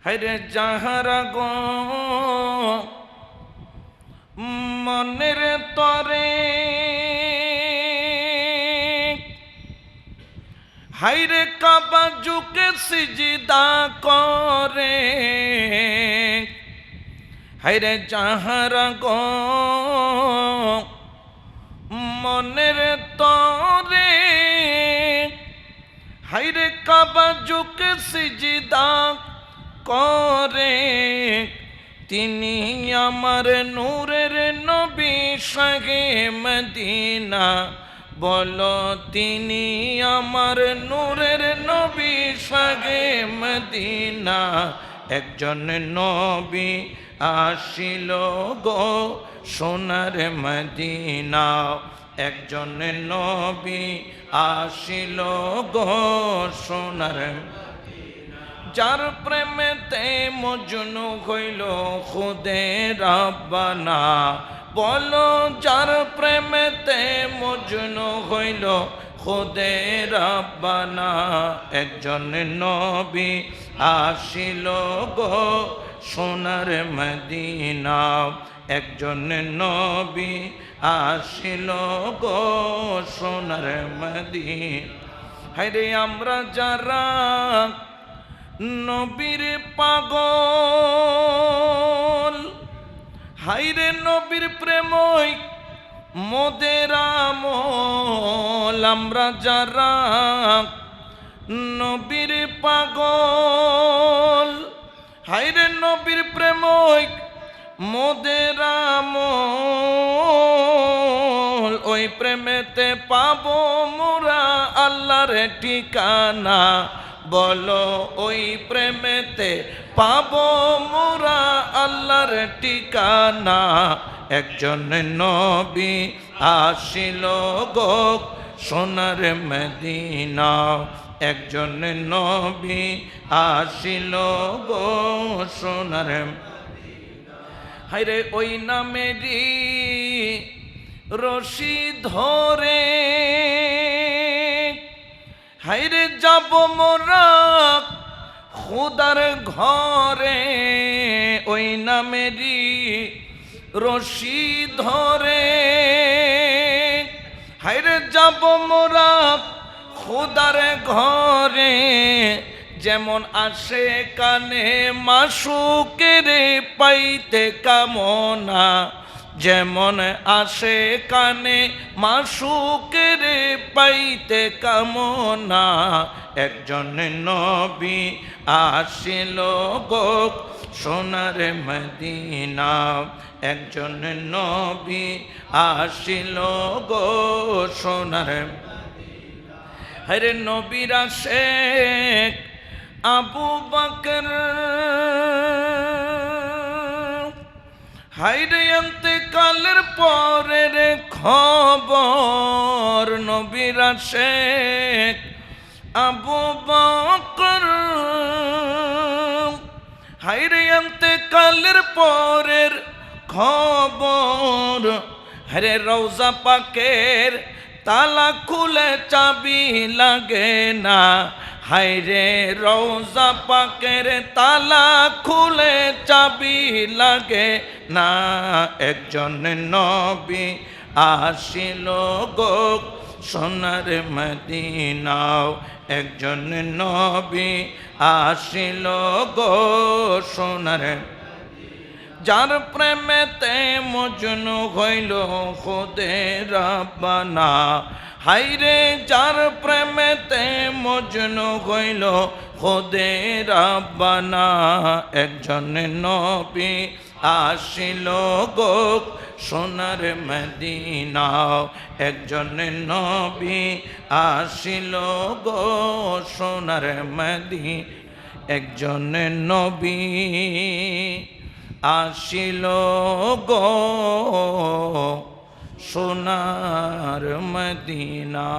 হায়রে যাহারা গো মনের তরে হায়রে কাবা ঝুঁকে সিজদা করে, হায়রে যাহারা গো মনের তরে হায়রে কাবা ঝুঁকে সিজদা করে, তিনি আমার নূরের নবী শাহে মদিনা। বলো তিনি আমার নূরের নবী শাহে মদিনা। একজন নবী আসিল গো সোনার মদিনা, একজন নবী আসিল গো সোনার, যার প্রেমেতে মজনু হইল খুদে রাব্বানা। বলো যার প্রেমেতে মজনু হইল খুদে রাব্বানা। একজন নবী আসিল গো সোনার মদিনা, একজন নবী আসিল গো সোনার মদিনা। হায়রে আমরা যারা নবীর পাগল, হায়রে নবীর প্রেমই মোদের আমল। আমরা যারা নবীর পাগল, হায়রে নবীর প্রেমই মোদের আমল। ওই প্রেমেতে পাবো মোরা আল্লাহর ঠিকানা। বলো ওই প্রেমেতে পাবো মোরা আল্লাহর ঠিকানা। একজন নবী আসিল গো সোনার মদিনা, একজন নবী আসিল গো সোনার। হায়রে ওই নামেরই রশি ধরে হায়রে যাব মোরা খুদার ঘরে। ওই নামেরই রশি ধরে হায়রে যাব মোরা খুদার ঘরে। যেমন আসে কানে মাশুকের পাইতে কামনা, যেমন আসে কানে মাশুকের পাইতে কামনা। একজন নবী আসিল গো সোনার মদিনা, একজন নবী আসিল গো সোনার। হরে নবীর আশেক আবু বকর, হায়রে ইন্তেকালের পরের খবর। নবীর আশেক আবু বকর, হায়রে ইন্তেকালের পরের খবর। হরে রওজা পাকের তালা খুলে চাবি লাগে না, হায়রে রওজা পাকের তালা খুলে চাবি লাগে না। একজন নবী আসিল গো সোনার মদিনা, একজন নবী আসিল গো সোনার। যার প্রেমেতে মজনু হইল খুদে রাব্বানা, হায়রে যার প্রেমেতে মজনু হইল খুদে রাব্বানা। একজন নবী আসিল গো সোনার মদিনা, একজন নবী আসিল গো সোনার মদিনা। একজন নবী আসিল গো সোনার মদিনা।